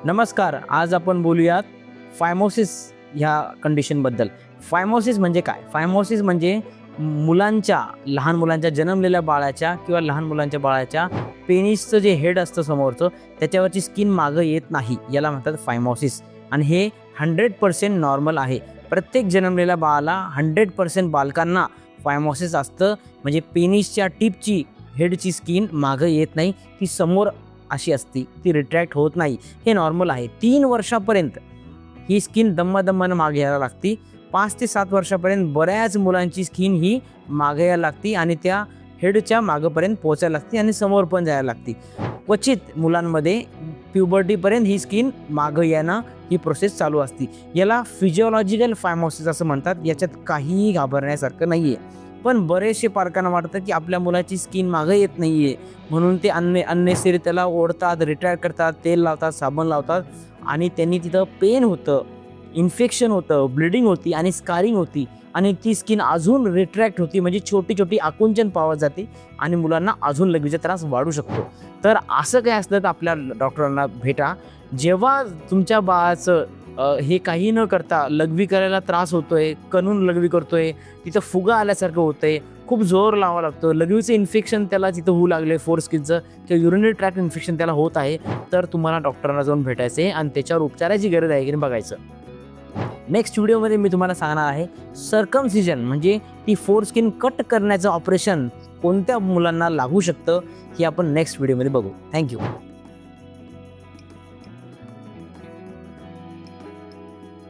नमस्कार, आज आपण बोलूयात फायमोसिस ह्या कंडिशनबद्दल. फायमोसिस म्हणजे काय? फायमोसिस म्हणजे लहान मुलांच्या जन्मलेल्या बाळाच्या किंवा लहान मुलांच्या बाळाच्या पेनिसचं जे हेड असतं समोरचं, त्याच्यावरची स्किन मागं येत नाही, याला म्हणतात फायमोसिस. आणि हे 100% नॉर्मल आहे. प्रत्येक जन्मलेल्या बाळाला 100% बालकांना फायमोसिस असतं. म्हणजे पेनिसच्या टिपची हेडची स्किन मागं येत नाही, ती समोर अशी असती, ती रिट्रॅक्ट होत नाही. हे नॉर्मल आहे. 3 वर्षापर्यंत ही स्किन दम्मादम्मानं मागे यायला लागती. 5 ते 7 वर्षापर्यंत बऱ्याच मुलांची स्किन ही मागे यायला लागती आणि त्या हेडच्या मागेपर्यंत पोहोचायला लागते आणि समोर पण जायला लागते. क्वचित मुलांमध्ये प्युबर्टीपर्यंत ही स्किन मागं येणं ही प्रोसेस चालू असते. याला फिजिओलॉजिकल फायमोसिस असं म्हणतात. याच्यात काहीही घाबरण्यासारखं नाही आहे. पण बरेचसे पालकांना वाटतं की आपल्या मुलाची स्किन मागं येत नाही आहे, म्हणून ते अननेसेसरी त्याला ओढतात, रिट्रॅक्ट करतात, तेल लावतात, साबण लावतात आणि त्यांनी तिथं पेन होतं, इन्फेक्शन होतं, ब्लिडिंग होती आणि स्कारिंग होती आणि ती स्किन अजून रिट्रॅक्ट होती. म्हणजे छोटी छोटी आकुंचन पावत जाते आणि मुलांना अजून लघवीचा त्रास वाढू शकतो. तर असं काय असलं तर आपल्या डॉक्टरांना भेटा. जेव्हा तुमच्या बाळाचं हे काही न करता लघवी करायला त्रास होतोय, कणून लघवी करतोय, तिथं फुगा आल्यासारखं होतंय, खूप जोर लावावं लागतो, लघवीचं इन्फेक्शन त्याला तिथं होऊ लागले, फोरस्किनचं किंवा युरिनरी ट्रॅक्ट इन्फेक्शन त्याला होत आहे, तर तुम्हाला डॉक्टरांना जाऊन भेटायचं आहे आणि त्याच्यावर उपचाराची गरज आहे की नाही बघायचं. नेक्स्ट व्हिडिओमध्ये मी तुम्हाला सांगणार आहे सर्कमसिजन म्हणजे ती फोरस्किन कट करण्याचं ऑपरेशन कोणत्या मुलांना लागू शकतं हे आपण नेक्स्ट व्हिडिओमध्ये बघू. थँक्यू.